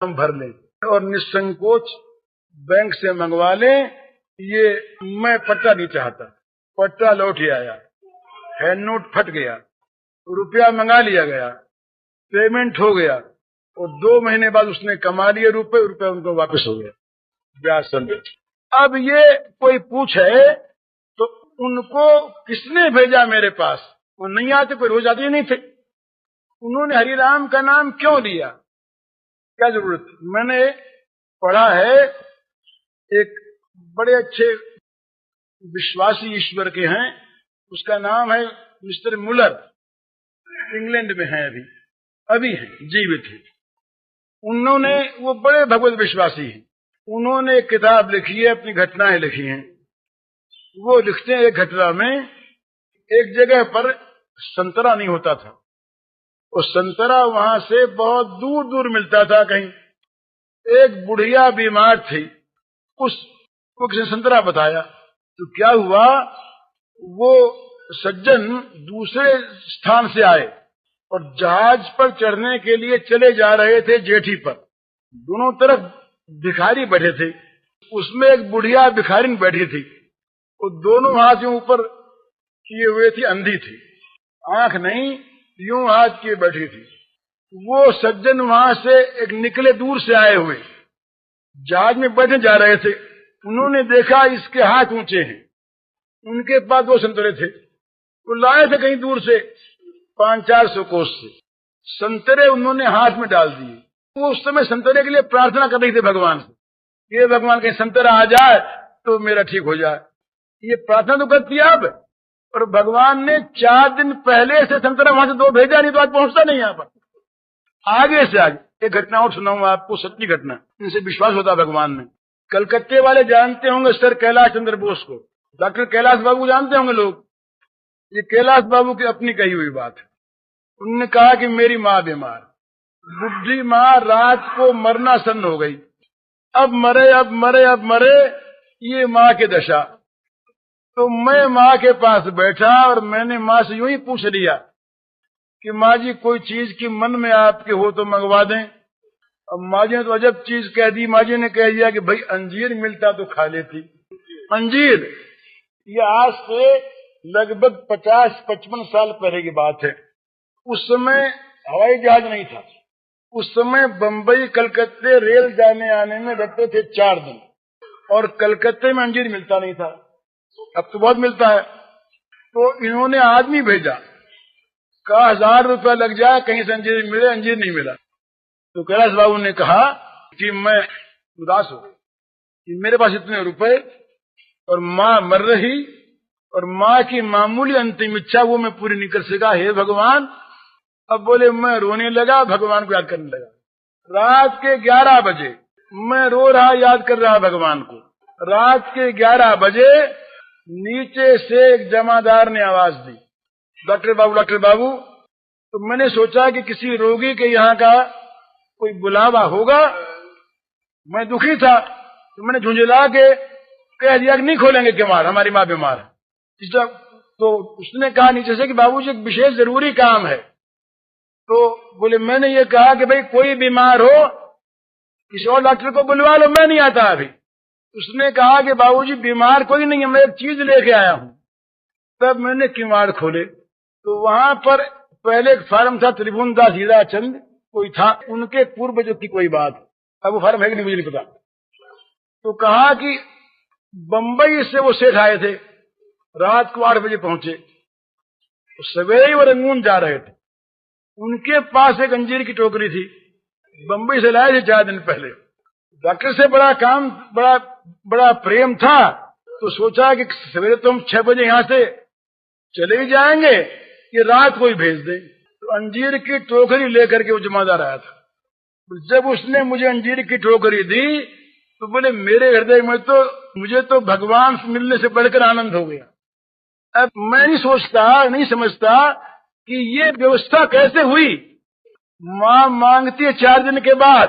हम भर लें और निसंकोच बैंक से मंगवा लें। ये मैं पट्टा नहीं चाहता। पट्टा लौट ही आया, हैंड नोट फट गया, रुपया मंगा लिया गया, पेमेंट हो गया और 2 महीने बाद उसने कमा लिए रुपए उनको वापस हो गया ब्याज समेत। अब ये कोई पूछे तो उनको किसने भेजा मेरे पास? वो नहीं आते, कोई रोज आते ही नहीं थे। उन्होंने हरिराम का नाम क्यों लिया? क्या जरूरत? मैंने पढ़ा है, एक बड़े अच्छे विश्वासी ईश्वर के हैं, उसका नाम है मिस्टर मुलर, इंग्लैंड में है, अभी है, जीवित है। उन्होंने, वो बड़े भगवत विश्वासी हैं, उन्होंने एक किताब लिखी है, अपनी घटनाएं लिखी हैं। वो लिखते हैं, एक घटना में एक जगह पर संतरा नहीं होता था, और संतरा वहां से बहुत दूर दूर मिलता था कहीं। एक बुढ़िया बीमार थी, उसको किसी ने संतरा बताया, तो क्या हुआ, वो सज्जन दूसरे स्थान से आए और जहाज पर चढ़ने के लिए चले जा रहे थे जेठी पर। दोनों तरफ भिखारी बैठे थे, उसमें एक बुढ़िया भिखारिन बैठी थी, वो दोनों हाथ यूं ऊपर किए हुए थी, अंधी थी, आंख नहीं, यूं हाथ किए बैठी थी। वो सज्जन वहां से एक निकले, दूर से आए हुए, जहाज में बैठे जा रहे थे। उन्होंने देखा इसके हाथ ऊंचे हैं, उनके पास 2 संतरे थे, वो लाए थे कहीं दूर से 500-400 कोस से। संतरे उन्होंने हाथ में डाल दिए। वो उस समय संतरे के लिए प्रार्थना कर रही थी भगवान से, ये भगवान कहीं संतरा आ जाए तो मेरा ठीक हो जाए। ये प्रार्थना तो करती है अब, और भगवान ने 4 दिन पहले से संतरा वहां से 2 भेजा, नहीं तो आज पहुंचता नहीं यहाँ पर। आगे से आगे एक घटना और सुनाऊंगा आपको, सच्ची घटना, इनसे विश्वास होता भगवान में। कलकत्ते वाले जानते होंगे सर कैलाश चंद्र बोस को, डॉक्टर कैलाश बाबू जानते होंगे लोग। ये कैलाश बाबू की अपनी कही हुई बात है। उन्होंने कहा कि मेरी माँ बीमार, बुढ़ी माँ रात को मरना सन्न हो गई, अब मरे, ये माँ की दशा। तो मैं माँ के पास बैठा और मैंने माँ से यूं ही पूछ लिया कि माँ जी कोई चीज की मन में आपके हो तो मंगवा दें। अब माँ जी ने तो अजब चीज कह दी। माँ जी ने कह दिया कि भाई अंजीर मिलता तो खा लेती। अंजीर, ये आज से लगभग 50-55 साल पहले की बात है। उस समय हवाई जहाज नहीं था, उस समय बंबई कलकत्ते रेल जाने आने में लगते थे 4 दिन, और कलकत्ते में अंजीर मिलता नहीं था, अब तो बहुत मिलता है। तो इन्होंने आदमी भेजा, कहा 1000 रुपया लग जाए कहीं से अंजीर मिले, अंजीर नहीं मिला। तो कैलाश बाबू ने कहा कि मैं उदास हो गई कि मेरे पास इतने रुपए और माँ मर रही, और माँ की मामूली अंतिम इच्छा वो मैं पूरी नहीं कर सका, हे भगवान। अब बोले, मैं रोने लगा, भगवान को याद करने लगा। रात के 11 बजे मैं रो रहा, याद कर रहा भगवान को। रात के 11 बजे नीचे से एक जमादार ने आवाज दी, डॉक्टर बाबू। तो मैंने सोचा कि किसी रोगी के यहाँ का कोई बुलावा होगा। मैं दुखी था, तो मैंने झुंझला के कह दिया कि नहीं खोलेंगे केवाड़, हमारी माँ बीमार है। तो उसने कहा नीचे से कि बाबूजी एक विशेष जरूरी काम है। तो बोले, मैंने ये कहा कि भाई कोई बीमार हो किसी और डॉक्टर को बुलवा लो, मैं नहीं आता अभी। उसने कहा कि बाबूजी बीमार कोई नहीं है, मैं एक चीज लेके आया हूं। तब मैंने किवाड़ खोले, तो वहां पर पहले एक फार्म था, त्रिभुवनदास हीराचंद कोई था, उनके पूर्वजों की कोई बात। अब वो फार्म है कि नहीं मुझे नहीं पता। तो कहा कि बंबई से वो सेठ आए थे, रात को 8 बजे पहुंचे, तो सवेरे वो रंगून जा रहे थे। उनके पास एक अंजीर की टोकरी थी, बंबई से लाए थे 4 दिन पहले। डॉक्टर से बड़ा प्रेम था, तो सोचा कि सवेरे तो हम 6 बजे यहां से चले ही जाएंगे, कि रात को ही भेज दें। तो अंजीर की टोकरी लेकर के वो जमादार आया था। जब उसने मुझे अंजीर की टोकरी दी तो बोले, मेरे हृदय में तो मुझे तो भगवान से मिलने से बढ़कर आनंद हो गया। अब मैं नहीं समझता कि ये व्यवस्था कैसे हुई। माँ मांगती है 4 दिन के बाद,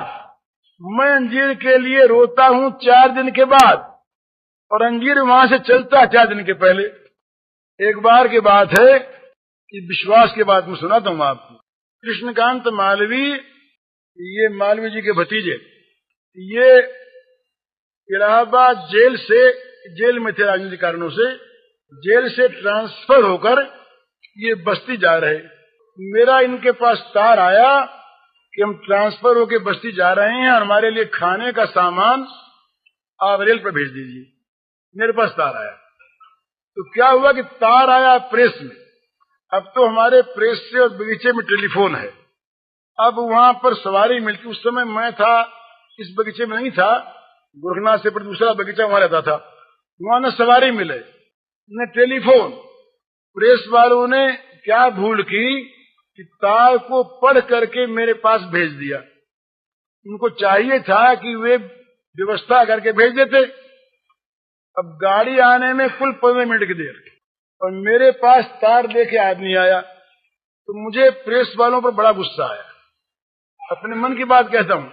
मैं अंजीर के लिए रोता हूं 4 दिन के बाद, और अंजीर वहां से चलता 4 दिन के पहले। एक बार की बात है कि विश्वास के बात में सुनाता हूं आपको। कृष्णकांत मालवी ये मालवीय जी के भतीजे, ये इलाहाबाद जेल में थे, राजनीतिक कारणों से जेल से ट्रांसफर होकर ये बस्ती जा रहे। मेरा इनके पास तार आया कि हम ट्रांसफर होकर बस्ती जा रहे हैं और हमारे लिए खाने का सामान आप रेल पर भेज दीजिए। मेरे पास तार आया। तो क्या हुआ कि तार आया प्रेस में। अब तो हमारे प्रेस से और बगीचे में टेलीफोन है। अब वहां पर सवारी मिलती। उस समय मैं था, इस बगीचे में नहीं था, गोरखनाथ से पर दूसरा बगीचा वहां रहता था। वहां न सवारी मिले न टेलीफोन। प्रेस वालों ने क्या भूल की कि तार को पढ़ करके मेरे पास भेज दिया। उनको चाहिए था कि वे व्यवस्था करके भेज देते। अब गाड़ी आने में कुल 15 मिनट की देर और मेरे पास तार लेके आदमी आया। तो मुझे प्रेस वालों पर बड़ा गुस्सा आया। अपने मन की बात कहता हूं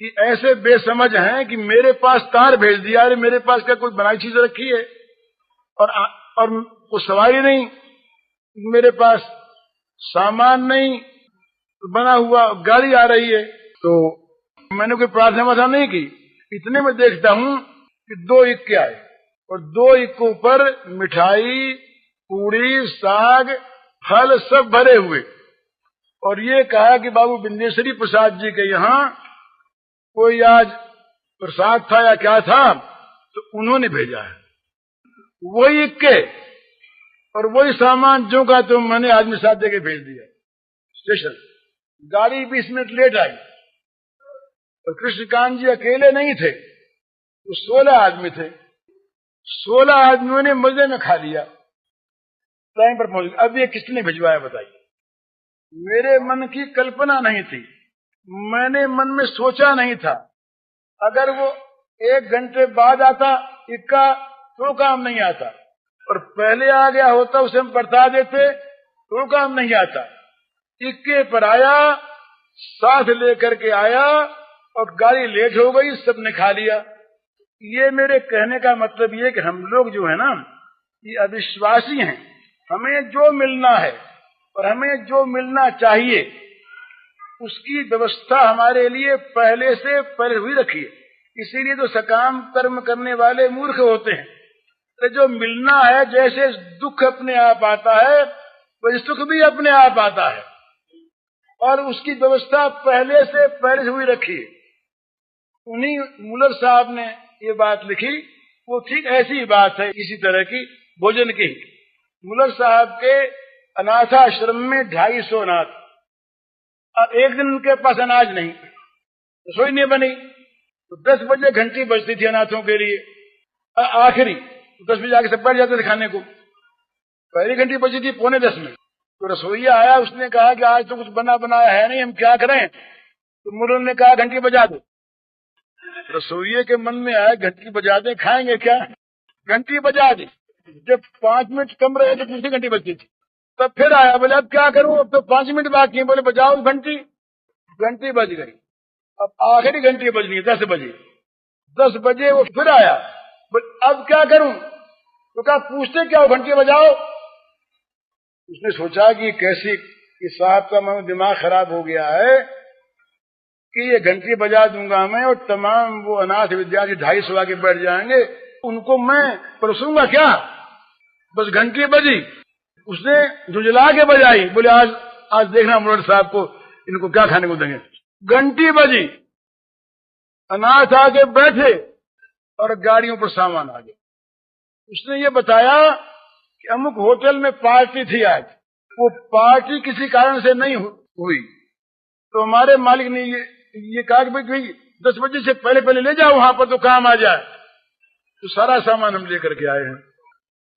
कि ऐसे बेसमझ हैं कि मेरे पास तार भेज दिया। अरे मेरे पास क्या कोई बनाई चीज रखी है और कोई सवारी नहीं, मेरे पास सामान नहीं, बना हुआ गाड़ी आ रही है। तो मैंने कोई प्रार्थना वार्थना नहीं की। इतने में देखता हूं कि 2 इक्के आए और 2 इक्कों पर मिठाई, पूड़ी, साग, फल सब भरे हुए। और ये कहा कि बाबू बिंदेश्वरी प्रसाद जी के यहाँ कोई आज प्रसाद था या क्या था, तो उन्होंने भेजा है। वही इक्के और वही सामान जो का तो मैंने आदमी साथ देके भेज दिया स्टेशन। गाड़ी 20 मिनट लेट आई और कृष्णकांत जी अकेले नहीं थे, तो 16 आदमी थे। 16 आदमियों ने मजे में खा लिया, टाइम पर पहुंच गए। अब ये किसने भिजवाया बताइए? मेरे मन की कल्पना नहीं थी, मैंने मन में सोचा नहीं था। अगर वो 1 घंटे बाद आता इक्का तो काम नहीं आता, और पहले आ गया होता उसे हम बता देते तो काम नहीं आता। इक्के पर आया, साथ लेकर के आया और गाड़ी लेट हो गई, सबने खा लिया। ये मेरे कहने का मतलब ये कि हम लोग जो है ना, ये अविश्वासी हैं। हमें जो मिलना है और हमें जो मिलना चाहिए उसकी व्यवस्था हमारे लिए पहले से पहले हुई रखी है। इसीलिए तो सकाम कर्म करने वाले मूर्ख होते हैं। तो जो मिलना है, जैसे दुख अपने आप आता है वैसे सुख भी अपने आप आता है, और उसकी व्यवस्था पहले से पहले हुई रखी है। उन्हीं मुलर साहब ने ये बात लिखी, वो ठीक ऐसी ही बात है, इसी तरह की भोजन की। मुलर साहब के अनाथाश्रम में 250 अनाथ, और एक दिन उनके पास अनाज नहीं, रसोई नहीं बनी, तो 10 बजे घंटी बजती थी अनाथों के लिए। आखिरी 10 बजे आके सब बैठ जाते थे खाने को। पहली घंटी बजी थी 9:45 में, तो रसोईया आया, उसने कहा कि आज तो कुछ बना बनाया है नहीं, हम क्या करें? तो मुलर ने कहा घंटी बजा दो। रसोइये के मन में आया घंटी बजा दे, खाएंगे क्या? घंटी बजा दी। जब 5 मिनट कम रहे तो दूसरी घंटी बजती थी। तब फिर आया, बोले अब क्या करूं, अब तो 5 मिनट बाकी है। बोले बजाओ घंटी। घंटी बज गई। अब आखिरी घंटी बजनी है 10 बजे। 10 बजे वो फिर आया, बोले अब क्या करूं? तो कहा पूछते क्या हो, घंटी बजाओ। उसने सोचा कि कैसी, इस साहब का मन दिमाग खराब हो गया है कि ये घंटी बजा दूंगा मैं और तमाम वो अनाथ विद्यार्थी 250 आके बैठ जाएंगे, उनको मैं परोसूंगा क्या? बस घंटी बजी, उसने झुंझला के बजाई। बोले आज देखना मुलर साहब को, इनको क्या खाने को देंगे। घंटी बजी, अनाथ आके बैठे और गाड़ियों पर सामान आ गया। उसने ये बताया कि अमुक होटल में पार्टी थी आज, वो पार्टी किसी कारण से नहीं हुई, तो हमारे मालिक ने ये कहा कि भाई 10 बजे से पहले पहले ले जाओ वहां पर, तो काम आ जाए। तो सारा सामान हम लेकर के आए हैं।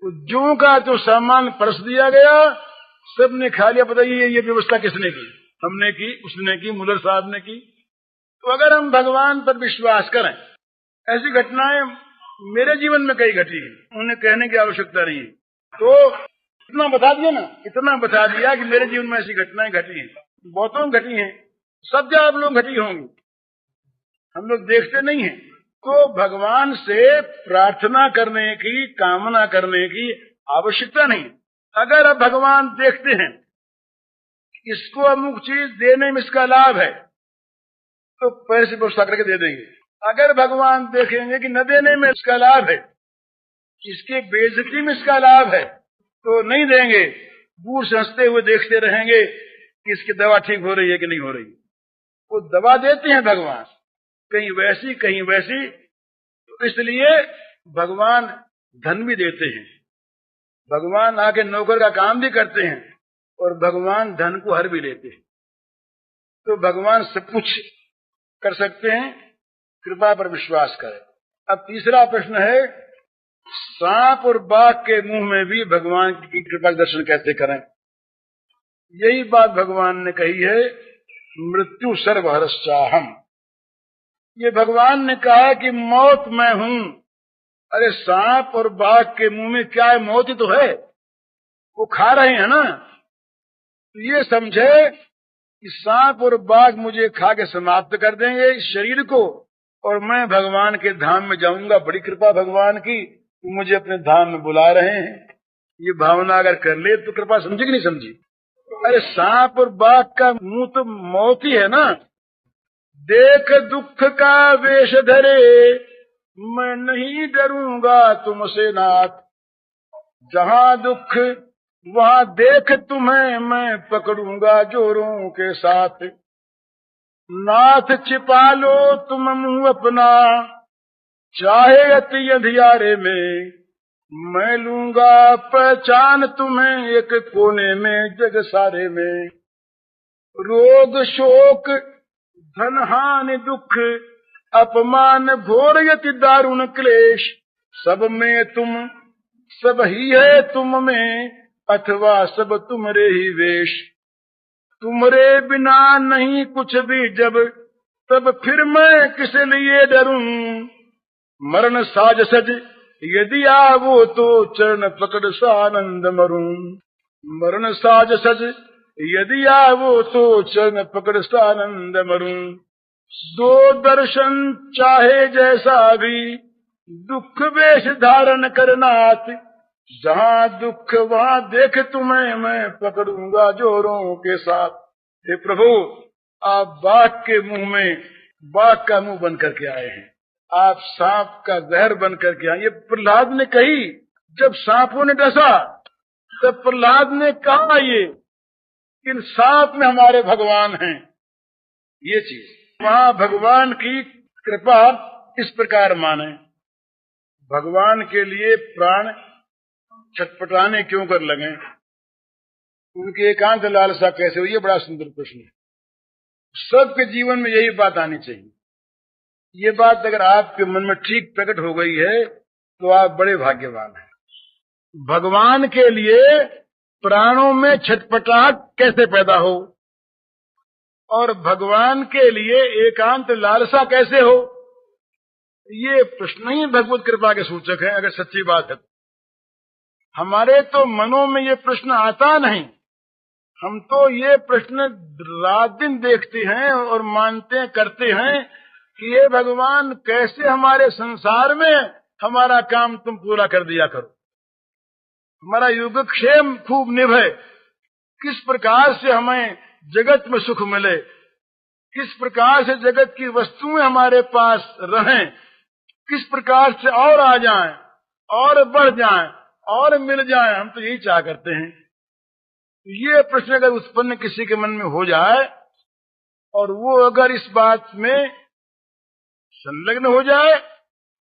तो जो का तो सामान परस दिया गया, सबने खा लिया। बताइए ये व्यवस्था किसने की? हमने की, उसने की, मुलर साहब ने की। तो अगर हम भगवान पर विश्वास करें, ऐसी घटनाएं मेरे जीवन में कई घटी है, उन्हें कहने की आवश्यकता नहीं है। तो इतना बता दिया ना, इतना बता दिया कि मेरे जीवन में ऐसी घटनाएं घटी हैं, बहुतों घटी हैं, सब जगह आप लोग घटी होंगी, हम लोग देखते नहीं हैं। तो भगवान से प्रार्थना करने की, कामना करने की आवश्यकता नहीं। अगर अब भगवान देखते हैं इसको अमुक चीज देने में इसका लाभ है, तो पैसे व्यवस्था करके दे देंगे। अगर भगवान देखेंगे कि न देने में इसका लाभ है, इसके बेइज्जती में इसका लाभ है, तो नहीं देंगे। दूर से हंसते हुए देखते रहेंगे कि इसकी दवा ठीक हो रही है कि नहीं हो रही। वो दवा देते हैं भगवान, कहीं वैसी कहीं वैसी। तो इसलिए भगवान धन भी देते हैं, भगवान आके नौकर का काम भी करते हैं, और भगवान धन को हर भी लेते हैं। तो भगवान सब कुछ कर सकते हैं, कृपा पर विश्वास करें। अब तीसरा प्रश्न है, सांप और बाघ के मुंह में भी भगवान की कृपा का दर्शन कैसे करें? यही बात भगवान ने कही है, मृत्यु सर्वहरश्चाहम। ये भगवान ने कहा कि मौत मैं हूं। अरे सांप और बाघ के मुंह में क्या है? मौत ही तो है, वो खा रहे हैं ना। तो ये समझे कि सांप और बाघ मुझे खा के समाप्त कर देंगे इस शरीर को, और मैं भगवान के धाम में जाऊंगा। बड़ी कृपा भगवान की, मुझे अपने धाम में बुला रहे हैं। ये भावना अगर कर ले तो कृपा समझी कि नहीं समझी? अरे सांप और बाघ का मुंह तो मौत ही है ना। देख दुख का वेश धरे, मैं नहीं डरूंगा तुमसे नाथ। जहां दुख वहां देख तुम्हें मैं पकड़ूंगा जोरों के साथ। नाथ छिपा लो तुम मुंह अपना, चाहे अति अंधियारे में। मैं लूंगा पहचान तुम्हें एक कोने में जग सारे में। रोग शोक धन हानि दुख अपमान घोर यति दारुण क्लेश, सब में तुम सब ही है तुम में, अथवा सब तुमरे ही वेश। तुमरे बिना नहीं कुछ भी जब, तब फिर मैं किस लिए डरूं। मरण साज सज यदि आवो तो चरण पकड़ सानंद मरूं। मरण साज सज यदि आवो तो चरण पकड़ सानंद मरूं। दो दर्शन चाहे जैसा भी, दुख वेश धारण करनाथ। जहां दुख वहां देख तुम्हें मैं पकड़ूंगा जोरों के साथ। हे प्रभु, आप बाघ के मुंह में बाघ का मुंह बन करके आए हैं, आप सांप का जहर बन करके आए। ये प्रहलाद ने कही, जब सांपों ने डसा तब प्रहलाद ने कहा ये इन सांप में हमारे भगवान हैं। ये चीज वहां भगवान की कृपा इस प्रकार माने। भगवान के लिए प्राण छटपटाने क्यों कर लगे, उनकी एकांत लालसा कैसे हुई? ये बड़ा सुंदर प्रश्न है। सबके जीवन में यही बात आनी चाहिए। ये बात अगर आपके मन में ठीक प्रकट हो गई है तो आप बड़े भाग्यवान हैं। भगवान के लिए प्राणों में छटपटाहट कैसे पैदा हो, और भगवान के लिए एकांत लालसा कैसे हो, ये प्रश्न ही भगवत कृपा के सूचक है। अगर सच्ची बात है, हमारे तो मनों में ये प्रश्न आता नहीं। हम तो ये प्रश्न रात दिन देखते हैं और मानते हैं, करते हैं कि ये भगवान कैसे हमारे संसार में हमारा काम तुम पूरा कर दिया करो, हमारा योगक्षेम खूब निभे, किस प्रकार से हमें जगत में सुख मिले, किस प्रकार से जगत की वस्तुएं हमारे पास रहें, किस प्रकार से और आ जाएं और बढ़ जाएं और मिल जाएं। हम तो यही चाह करते हैं। ये प्रश्न अगर उत्पन्न किसी के मन में हो जाए और वो अगर इस बात में संलग्न हो जाए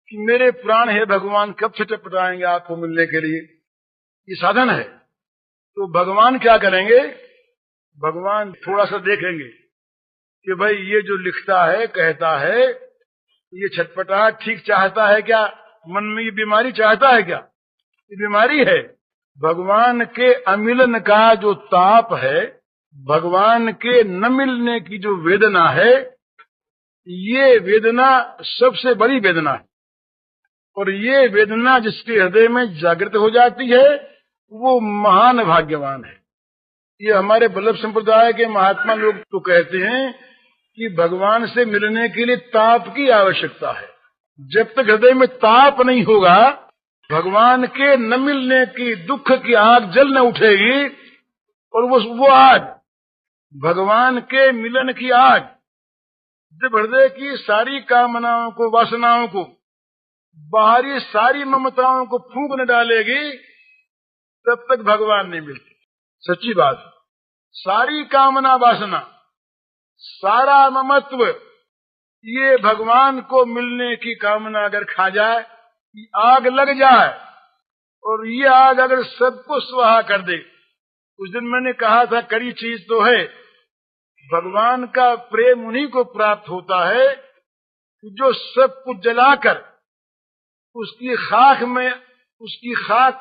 कि मेरे प्राण हे भगवान कब छटपटाएंगे आपको मिलने के लिए, ये साधन है, तो भगवान क्या करेंगे? भगवान थोड़ा सा देखेंगे कि भाई ये जो लिखता है कहता है, ये छटपटाहट ठीक चाहता है क्या, मन में ये बीमारी चाहता है क्या? ये बीमारी है। भगवान के अमिलन का जो ताप है, भगवान के न मिलने की जो वेदना है, ये वेदना सबसे बड़ी वेदना है। और ये वेदना जिसके हृदय में जागृत हो जाती है वो महान भाग्यवान है। ये हमारे वल्लभ संप्रदाय के महात्मा लोग तो कहते हैं कि भगवान से मिलने के लिए ताप की आवश्यकता है। जब तक हृदय में ताप नहीं होगा, भगवान के न मिलने की दुख की आग जल न उठेगी। और वो आग, भगवान के मिलन की आग, जब हृदय की सारी कामनाओं को, वासनाओं को, बाहरी सारी ममताओं को फूंक न डालेगी, तब तक भगवान नहीं मिलते। सच्ची बात। सारी कामना वासना, सारा ममत्व, ये भगवान को मिलने की कामना अगर खा जाए, आग लग जाए, और ये आग अगर सबको स्वाहा कर दे। उस दिन मैंने कहा था कड़ी चीज तो है, भगवान का प्रेम उन्हीं को प्राप्त होता है जो सब कुछ जलाकर उसकी खाक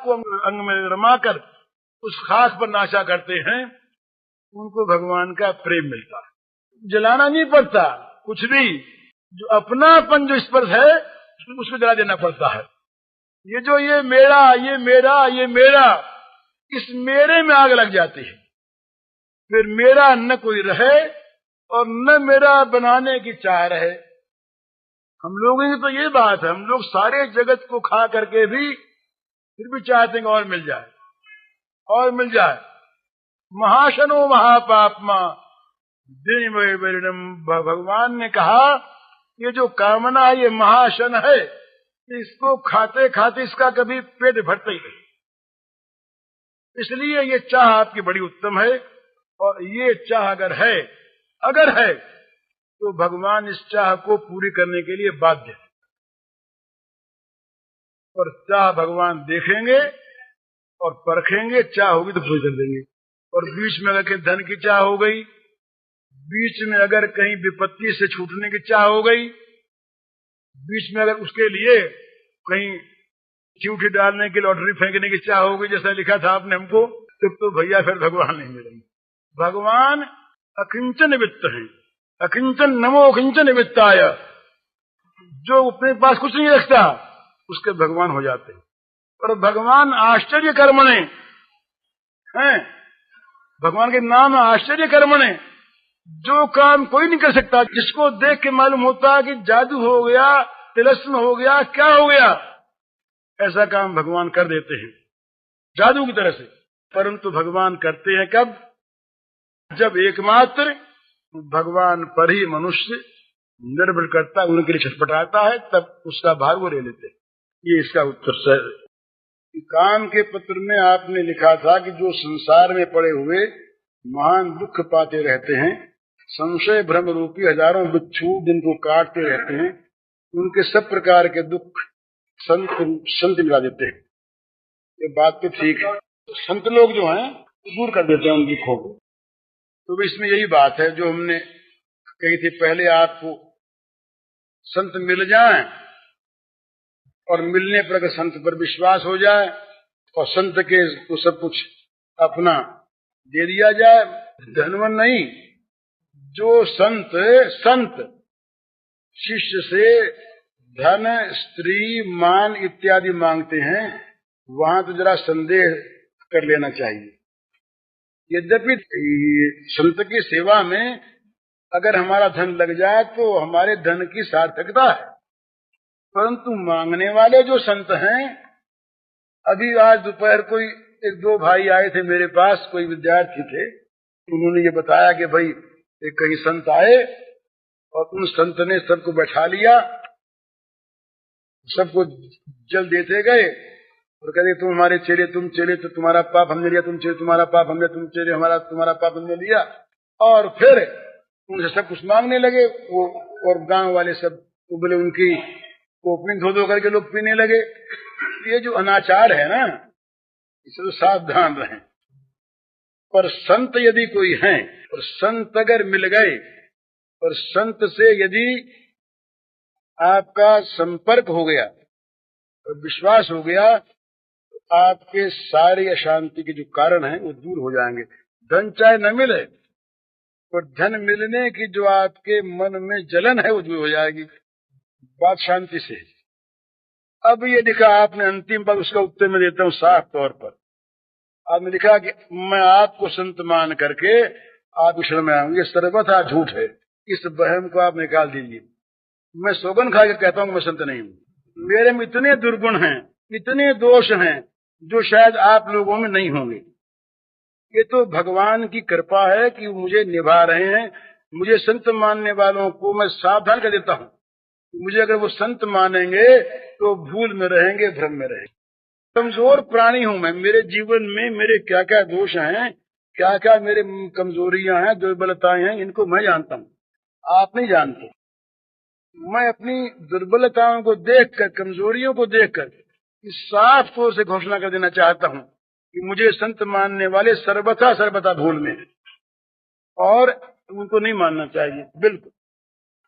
को अंग में रमाकर उस खाक पर नाशा करते हैं, उनको भगवान का प्रेम मिलता है। जलाना नहीं पड़ता कुछ भी, जो अपनापन जो स्पर्श है उसको जला देना पड़ता है। ये जो ये मेरा, ये मेरा, ये मेरा, इस मेरे में आग लग जाती है, फिर मेरा न कोई रहे और न मेरा बनाने की चाह रहे। हम लोगों की तो ये बात है, हम लोग सारे जगत को खा करके भी फिर भी चाहते हैं और मिल जाए, और मिल जाए। महाशनो महापापमा दिन वैरिणम, भगवान ने कहा ये जो कामना है ये महाशन है, इसको खाते खाते इसका कभी पेट भरता ही नहीं। इसलिए ये चाह आपकी बड़ी उत्तम है, और ये चाह अगर है तो भगवान इस चाह को पूरी करने के लिए बाध्य है। और चाह भगवान देखेंगे और परखेंगे, चाह होगी तो पूरी कर देंगे। और बीच में अगर धन की चाह हो गई, बीच में अगर कहीं विपत्ति से छूटने की चाह हो गई, बीच में अगर उसके लिए कहीं चिट्ठी डालने की, लॉटरी फेंकने की चाह हो गई, जैसा लिखा था आपने हमको, तो भैया फिर भगवान नहीं मिलेंगे। भगवान अकिंचन वित्त है, अकिंचन नमो अकिंचन वित्ताय, जो अपने पास कुछ नहीं रखता उसके भगवान हो जाते हैं। और भगवान आश्चर्य कर्मणे हैं, भगवान के नाम आश्चर्य कर्मणे, जो काम कोई नहीं कर सकता, जिसको देख के मालूम होता है कि जादू हो गया, तिलस्म हो गया, क्या हो गया, ऐसा काम भगवान कर देते हैं जादू की तरह से। परंतु भगवान करते हैं कब? जब एकमात्र भगवान पर ही मनुष्य निर्भर करता है, उनके लिए छटपटाता है, तब उसका भार वो ले लेते हैं। ये इसका उत्तर है। काम के पत्र में आपने लिखा था कि जो संसार में पड़े हुए महान दुख पाते रहते हैं, संशय भ्रम रूपी हजारों बिच्छू जिनको काटते रहते हैं, उनके सब प्रकार के दुख संत मिला देते हैं। ये बात तो ठीक है, संत लोग जो हैं दूर कर देते हैं उन दुखों को। तो इसमें यही बात है जो हमने कही थी पहले, आपको संत मिल जाएं और मिलने पर अगर संत पर विश्वास हो जाए और संत के को सब कुछ अपना दे दिया जाए, धनवन नहीं, जो संत शिष्य से धन, स्त्री, मान इत्यादि मांगते हैं, वहां तो जरा संदेह कर लेना चाहिए। यद्यपि संत की सेवा में अगर हमारा धन लग जाए तो हमारे धन की सार्थकता है, परंतु मांगने वाले जो संत हैं, अभी आज दोपहर कोई एक दो भाई आए थे मेरे पास, कोई विद्यार्थी थे, उन्होंने ये बताया कि भाई एक कहीं संत आए और उन संत ने सबको बैठा लिया, सबको जल देते गए और कहते तुम हमारे चेले, तुम चेले तो तुम्हारा पाप हमने लिया, तुम चेले तुम्हारा पाप हमने, तुम चेले हमारा तुम्हारा पाप हमने लिया। और फिर उनसे सब कुछ मांगने लगे वो, और गांव वाले सब तो बोले उनकी कोपनी धो धो करके लोग पीने लगे। ये जो अनाचार है ना, इससे तो सावधान रहें। पर संत यदि कोई है और संत अगर मिल गए और संत से यदि आपका संपर्क हो गया और विश्वास हो गया, तो आपके सारी अशांति के जो कारण हैं वो दूर हो जाएंगे। धन चाहे न मिले, पर धन मिलने की जो आपके मन में जलन है वो दूर हो जाएगी, बात शांति से। अब ये लिखा आपने अंतिम बात, उसका उत्तर मैं देता हूँ साफ तौर पर। आपने लिखा कि मैं आपको संत मान करके आप शरण में आऊंगी, ये सर्वथा झूठ है। इस वहम को आप निकाल दीजिए। मैं सौगन खा के कहता हूँ मैं संत नहीं हूँ। मेरे में इतने दुर्गुण हैं, इतने दोष हैं जो शायद आप लोगों में नहीं होंगे। ये तो भगवान की कृपा है कि मुझे निभा रहे हैं, मुझे संत मानने वालों को मैं सावधान कर देता हूँ, मुझे अगर वो संत मानेंगे तो भूल में रहेंगे, भ्रम में रहेंगे। कमजोर प्राणी हूँ मैं, मेरे जीवन में मेरे क्या क्या दोष हैं, क्या क्या मेरे कमजोरियां हैं, दुर्बलताएं हैं, इनको मैं जानता हूँ, आप नहीं जानते। मैं अपनी दुर्बलताओं को देखकर, कमजोरियों को देखकर इस साफ तौर से घोषणा कर देना चाहता हूँ कि मुझे संत मानने वाले सर्वथा सर्वथा भूल में, और उनको नहीं मानना चाहिए। बिल्कुल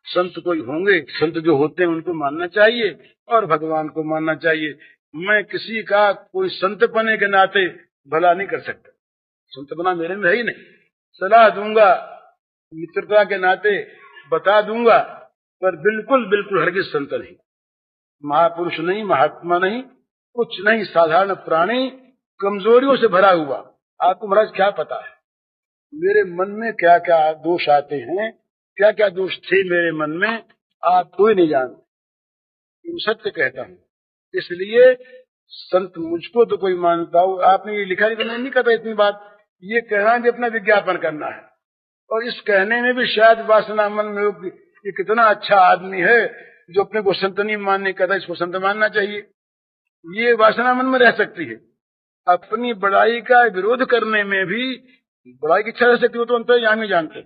संत कोई होंगे, संत जो होते हैं उनको मानना चाहिए और भगवान को मानना चाहिए। मैं किसी का कोई संत बने के नाते भला नहीं कर सकता, संत बना मेरे में है ही नहीं। सलाह दूंगा मित्रता के नाते, बता दूंगा, पर बिल्कुल बिल्कुल हरगिज संत नहीं, महापुरुष नहीं, महात्मा नहीं, कुछ नहीं, साधारण प्राणी, कमजोरियों से भरा हुआ। आपको महाराज क्या पता है मेरे मन में क्या क्या दोष आते हैं, क्या क्या दोष थे मेरे मन में, आप कोई नहीं जानते। सत्य कहता हूँ, इसलिए संत मुझको तो कोई मानता हो, आपने ये लिखा तो मैं नहीं कहता इतनी बात, ये कहना भी अपना विज्ञापन करना है, और इस कहने में भी शायद वासना मन में हो कि ये कितना अच्छा आदमी है जो अपने को संत नहीं मानने कहता, इसको संत मानना चाहिए, ये वासना मन में रह सकती है। अपनी बड़ाई का विरोध करने में भी बड़ाई की इच्छा रह सकती हो, तो अंतर्यामी जानते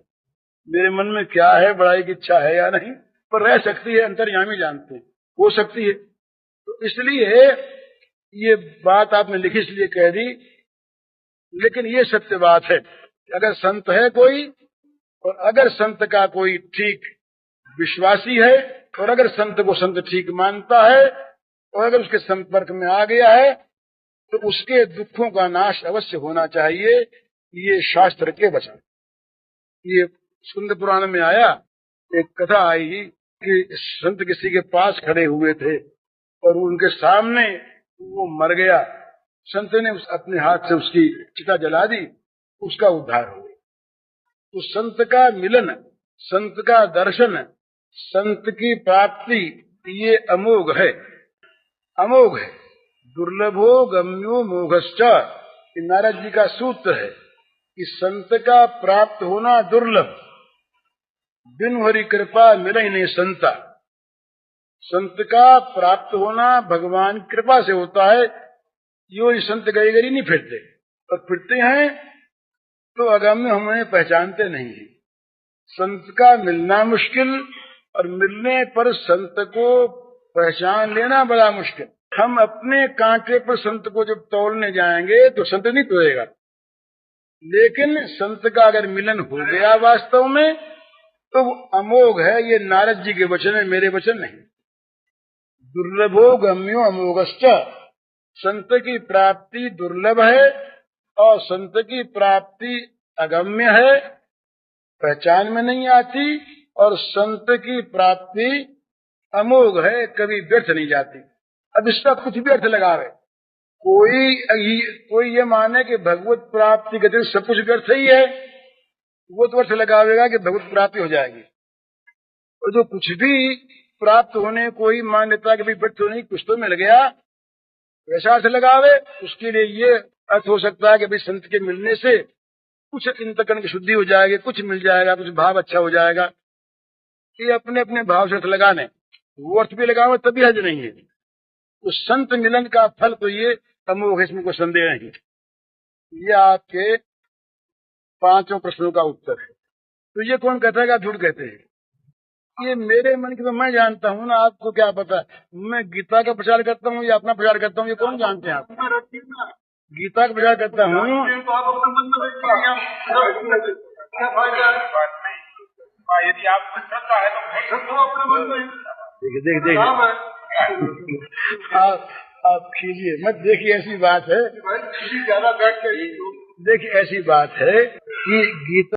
मेरे मन में क्या है, बड़ाई की इच्छा है या नहीं, पर रह सकती है, अंतर्यामी जानते हो सकती है। तो इसलिए ये बात आपने लिखी इसलिए कह दी, लेकिन ये सत्य बात है, अगर संत है कोई, और अगर संत का कोई ठीक विश्वासी है, और अगर संत को संत ठीक मानता है, और अगर उसके संपर्क में आ गया है, तो उसके दुखों का नाश अवश्य होना चाहिए। ये शास्त्र के वचन। ये स्कंद पुराण में आया, एक कथा आई कि संत किसी के पास खड़े हुए थे और उनके सामने वो मर गया, संत ने अपने हाथ से उसकी चिता जला दी, उसका उद्धार हो गया। तो संत का मिलन, संत का दर्शन, संत की प्राप्ति, ये अमोघ है, अमोघ है। दुर्लभो गम्यो मोघश्च, नारद जी का सूत्र है कि संत का प्राप्त होना दुर्लभ, बिन हरि कृपा मिले नहीं संता। संत का प्राप्त होना भगवान कृपा से होता है, यो संत गए गरी नहीं फिरते, और फिरते हैं तो अगम्य हमें पहचानते नहीं है। संत का मिलना मुश्किल, और मिलने पर संत को पहचान लेना बड़ा मुश्किल। हम अपने कांटे पर संत को जब तोलने जाएंगे तो संत नहीं तोलेगा, लेकिन संत का अगर मिलन हो गया वास्तव में तो वो अमोघ है। ये नारद जी के वचन है, मेरे वचन नहीं। दुर्लभो गम्यो अमोघश्च, संत की प्राप्ति दुर्लभ है और संत की प्राप्ति अगम्य है, पहचान में नहीं आती, और संत की प्राप्ति अमोघ है, कभी व्यर्थ नहीं जाती। अब इसका कुछ भी अर्थ लगावे, कोई ये माने कि भगवत प्राप्ति के सब कुछ व्यर्थ ही है, वो तो अर्थ लगावेगा कि भगवत प्राप्ति हो जाएगी। और जो कुछ भी प्राप्त होने को ही मान लेता कि भाई व्यर्थ नहीं, कुछ तो मिल गया, वैसा अर्थ लगावे, उसके लिए ये अर्थ हो सकता है कि भाई संत के मिलने से कुछ इंतकरण की शुद्धि हो जाएगी, कुछ मिल जाएगा, कुछ भाव अच्छा हो जाएगा। ये अपने अपने भाव से अर्थ लगाने, वो अर्थ भी लगावे तभी हज नहीं है। तो संत मिलन का फल तो ये अमोघ, इसमें कोई संदेह नहीं। ये आपके 5 प्रश्नों का उत्तर है। तो ये कौन कहता है कि आप झूठ कहते हैं? ये मेरे मन की तो मैं जानता हूँ ना, आपको क्या पता। मैं गीता का प्रचार करता हूँ या अपना प्रचार करता हूँ, ये कौन जानते हैं आप? गीता का प्रचार करता हूँ। यदि आपको श्रद्धा है तो देखिए आप कीजिए मत, देखिए ऐसी बात है, ज्यादा बैठ के देखिए ऐसी बात है कि गीता